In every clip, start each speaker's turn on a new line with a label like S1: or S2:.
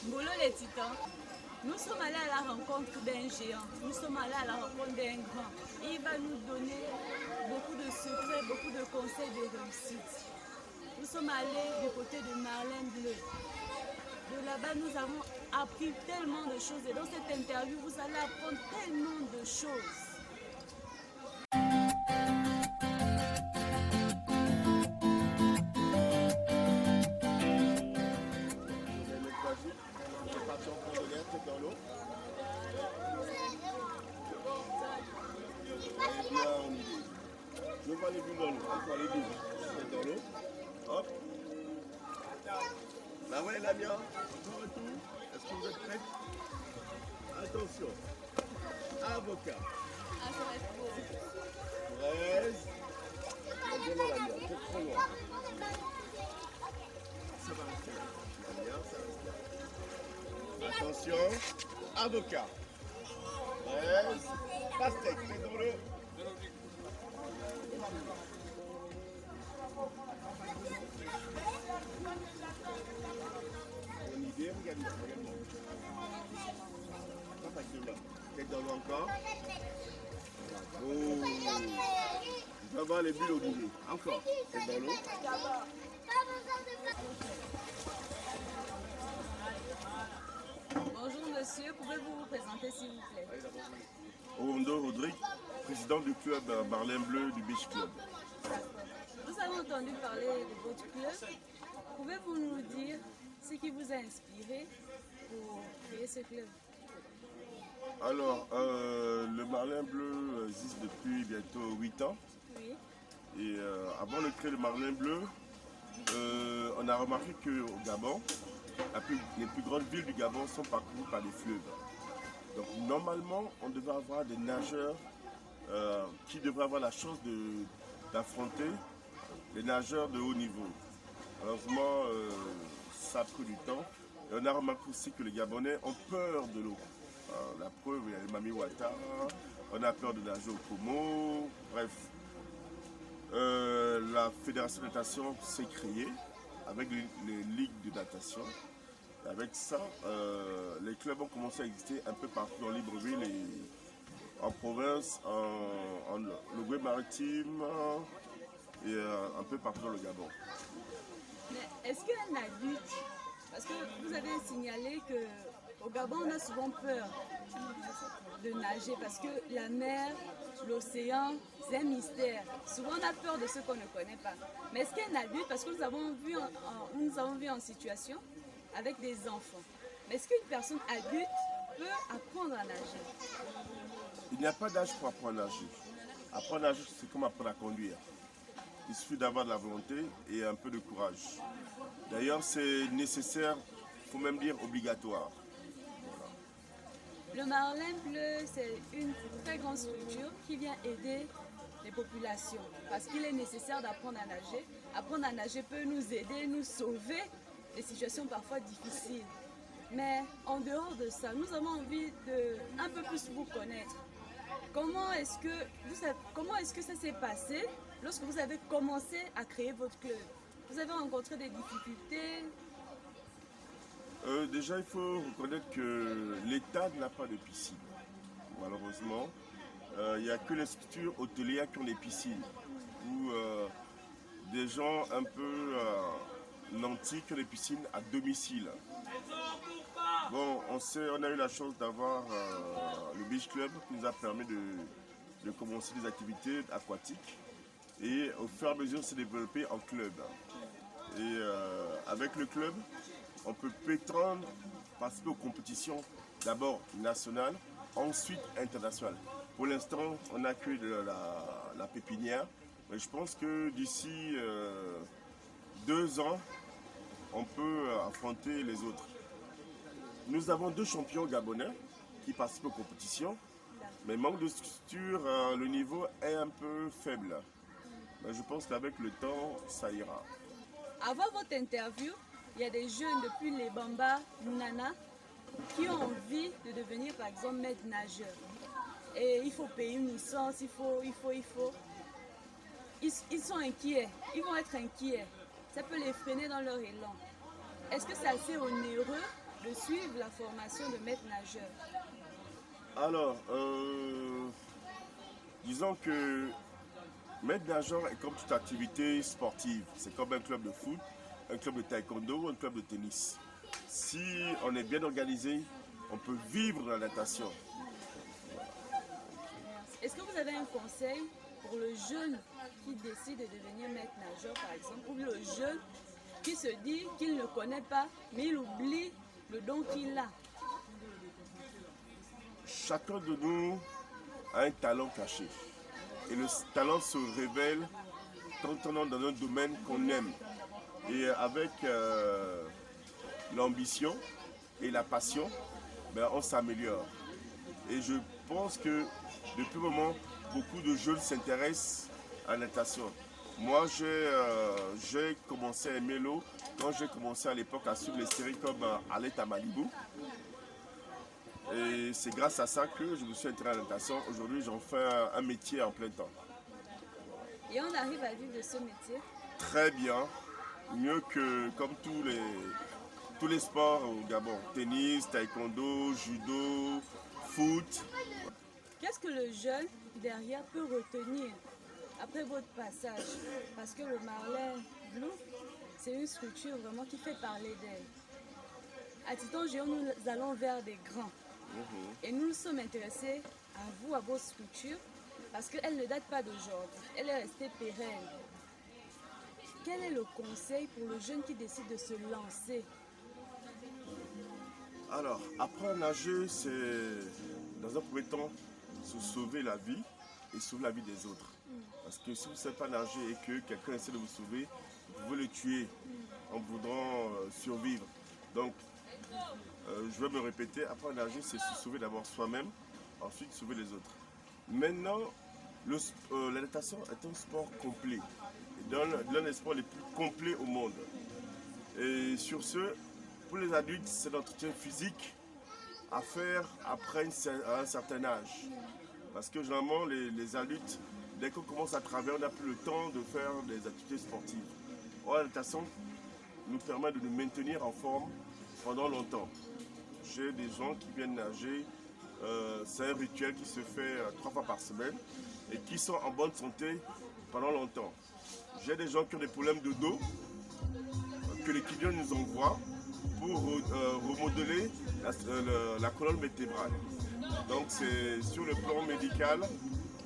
S1: Ngolo les titans, nous sommes allés à la rencontre d'un géant, nous sommes allés à la rencontre d'un grand. Et il va nous donner beaucoup de secrets, beaucoup de conseils de réussite. Nous sommes allés du côté de Marlin Bleu. De là-bas, nous avons appris tellement de choses. Et dans cette interview, vous allez apprendre tellement de choses.
S2: Dans l'eau. Et bien on y est. Je vois les bulles dans l'eau. On voit les bulles. C'est dans l'eau. Hop. Là ouais Lamia. Encore un tour. Est-ce que vous êtes prêts? Attention. Avocat. Fraise. Bien Lamia. C'est trop loin. Ça va rester là. Lamia, ça reste là. Attention, avocat. Fraise, pastèque, c'est dans le. Bonne idée, regarde-moi, regarde-moi. Pas facile là. Tête dans l'eau encore. Oh. Je vais voir les bulles au bout. Encore. Tête dans l'eau.
S1: Bonjour monsieur, pouvez-vous vous présenter s'il vous plaît?
S2: Orondo Rodrigue, président du club Marlin Bleu du Beach Club.
S1: Nous avons entendu parler de votre club. Pouvez-vous nous dire ce qui vous a inspiré pour créer ce club?
S2: Alors, le Marlin Bleu existe depuis bientôt 8 ans.
S1: Oui.
S2: Et avant de créer le Marlin Bleu, on a remarqué qu'au Gabon, les plus grandes villes du Gabon sont parcourues par des fleuves. Donc normalement, on devrait avoir des nageurs qui devraient avoir la chance d'affronter les nageurs de haut niveau. Malheureusement, ça a pris du temps. Et on a remarqué aussi que les Gabonais ont peur de l'eau. La preuve, il y a les Mami Ouattara, on a peur de nager au Como, bref. La fédération de natation s'est créée avec les ligues de natation. Et avec ça, les clubs ont commencé à exister un peu partout dans Libreville et en province, en Lougué-Maritime et un peu partout dans le Gabon.
S1: Mais est-ce qu'un adulte, parce que vous avez signalé qu'au Gabon on a souvent peur de nager parce que la mer, l'océan, c'est un mystère. Souvent on a peur de ce qu'on ne connaît pas. Mais est-ce qu'un adulte, parce que nous avons vu en situation avec des enfants, mais est-ce qu'une personne adulte peut apprendre à nager?
S2: Il n'y a pas d'âge pour apprendre à nager. Apprendre à nager, c'est comme apprendre à conduire. Il suffit d'avoir de la volonté et un peu de courage. D'ailleurs, c'est nécessaire, il faut même dire obligatoire.
S1: Le Marlin Bleu, c'est une très grande structure qui vient aider les populations parce qu'il est nécessaire d'apprendre à nager. Apprendre à nager peut nous aider, nous sauver des situations parfois difficiles. Mais en dehors de ça, nous avons envie de un peu plus vous connaître. Comment est-ce que ça s'est passé lorsque vous avez commencé à créer votre club? Vous avez rencontré des difficultés?
S2: Déjà, il faut reconnaître que l'État n'a pas de piscine. Malheureusement, il n'y a que les structures hôtelières qui ont des piscines. Ou des gens un peu nantis qui ont des piscines à domicile. Bon, on a eu la chance d'avoir le Beach Club qui nous a permis de commencer des activités aquatiques. Et au fur et à mesure, s'est développé en club. Et avec le club, on peut prétendre participer aux compétitions, d'abord nationales, ensuite internationales. Pour l'instant, on a que la pépinière, mais je pense que d'ici 2 ans, on peut affronter les autres. Nous avons 2 champions gabonais qui participent aux compétitions, mais manque de structure, le niveau est un peu faible. Mais je pense qu'avec le temps, ça ira.
S1: Avant votre interview, il y a des jeunes depuis les Bamba, Nana, qui ont envie de devenir par exemple maître nageur. Et il faut payer une licence, il faut. Ils sont inquiets, ils vont être inquiets. Ça peut les freiner dans leur élan. Est-ce que c'est assez onéreux de suivre la formation de maître nageur?
S2: Alors, disons que maître nageur est comme toute activité sportive. C'est comme un club de foot, un club de taekwondo ou un club de tennis. Si on est bien organisé, on peut vivre la natation.
S1: Est-ce que vous avez un conseil pour le jeune qui décide de devenir maître nageur, par exemple, ou le jeune qui se dit qu'il ne connaît pas, mais il oublie le don qu'il a?
S2: Chacun de nous a un talent caché. Et le talent se révèle quand on est dans un domaine qu'on aime. Et avec l'ambition et la passion, ben, on s'améliore. Et je pense que depuis un moment, beaucoup de jeunes s'intéressent à la natation. Moi, j'ai commencé à aimer l'eau quand j'ai commencé à l'époque à suivre les séries comme Alerte à Malibu. Et c'est grâce à ça que je me suis intéressé à la natation. Aujourd'hui, j'en fais un métier en plein temps.
S1: Et on arrive à vivre de ce métier?
S2: Très bien, mieux que comme tous les sports au Gabon. Tennis, taekwondo, judo, foot.
S1: Qu'est-ce que le jeune derrière peut retenir après votre passage? Parce que le Marlin Blue, c'est une structure vraiment qui fait parler d'elle. À Titan Géant, nous allons vers des grands. Et nous nous sommes intéressés à vous, à vos structures, parce qu'elle ne date pas d'aujourd'hui. Elle est restée pérenne. Quel est le conseil pour le jeune qui décide de se lancer?
S2: Alors, apprendre à nager, c'est dans un premier temps se sauver la vie et sauver la vie des autres. Parce que si vous ne savez pas nager et que quelqu'un essaie de vous sauver, vous pouvez le tuer en voulant survivre. Donc, je vais me répéter, apprendre à nager, c'est se sauver d'abord soi-même, ensuite sauver les autres. Maintenant, la natation est un sport complet, l'un des sports les plus complets au monde. Et sur ce, pour les adultes, c'est l'entretien physique à faire après un certain âge. Parce que généralement, les adultes, dès qu'on commence à travailler, on n'a plus le temps de faire des activités sportives. Or, la natation nous permet de nous maintenir en forme pendant longtemps. J'ai des gens qui viennent nager, c'est un rituel qui se fait 3 fois par semaine et qui sont en bonne santé pendant longtemps. J'ai des gens qui ont des problèmes de dos que l'équipe nous envoie pour remodeler la colonne vertébrale. Donc c'est sur le plan médical,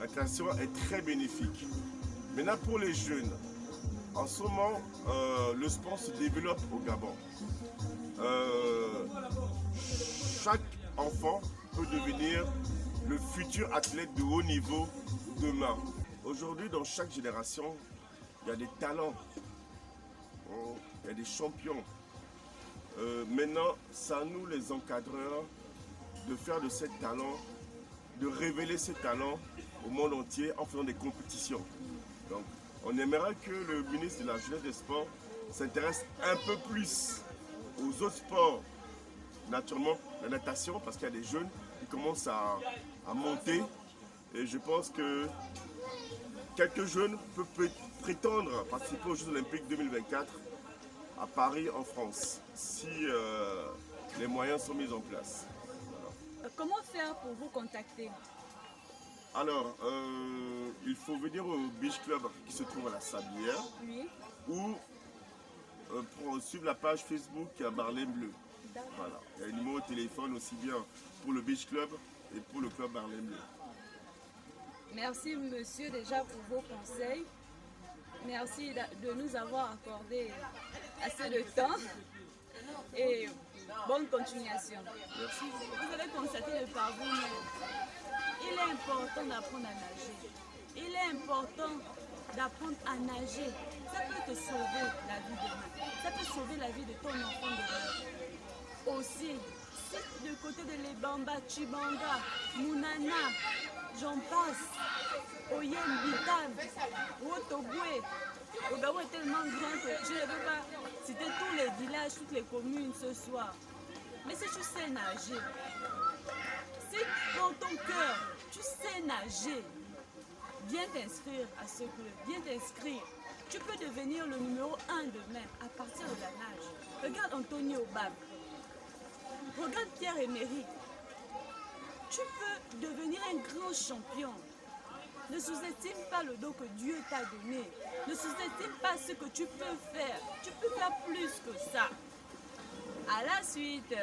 S2: la natation est très bénéfique. Maintenant pour les jeunes, en ce moment le sport se développe au Gabon. Chaque enfant peut devenir le futur athlète de haut niveau demain. Aujourd'hui, dans chaque génération, il y a des talents, il y a des champions. Maintenant, c'est à nous les encadreurs de faire de ces talents, de révéler ces talents au monde entier en faisant des compétitions. Donc, on aimerait que le ministre de la Jeunesse et des Sports s'intéresse un peu plus aux autres sports. Naturellement, la natation, parce qu'il y a des jeunes qui commencent à monter. Et je pense que quelques jeunes peuvent prétendre participer aux Jeux Olympiques 2024 à Paris, en France, si les moyens sont mis en place.
S1: Voilà. Comment faire pour vous contacter?
S2: Alors, il faut venir au Beach Club qui se trouve à la Sablière,
S1: oui.
S2: Ou pour suivre la page Facebook Marlin Bleu. Voilà. Il y a un numéro de téléphone aussi bien pour le Beach Club et pour le club Marlin Bleu.
S1: Merci monsieur déjà pour vos conseils. Merci de nous avoir accordé assez de temps et bonne continuation.
S2: Merci.
S1: Vous avez constaté de par vous-même, il est important d'apprendre à nager. Il est important d'apprendre à nager. Ça peut te sauver la vie demain. Ça peut sauver la vie de ton enfant demain. Aussi, si du côté de Lebamba, Chibanga, Mounana, j'en passe, Oyen, Bitan, Wotobwe, le Gabon est tellement grand que je ne peux pas citer tous les villages, toutes les communes ce soir. Mais si tu sais nager, si dans ton cœur, tu sais nager, viens t'inscrire à ce club, viens t'inscrire. Tu peux devenir le numéro 1 demain à partir de la nage. Regarde Antonio Bab. Regarde Pierre-Emerick. Tu peux devenir un grand champion. Ne sous-estime pas le don que Dieu t'a donné. Ne sous-estime pas ce que tu peux faire. Tu peux faire plus que ça. À la suite.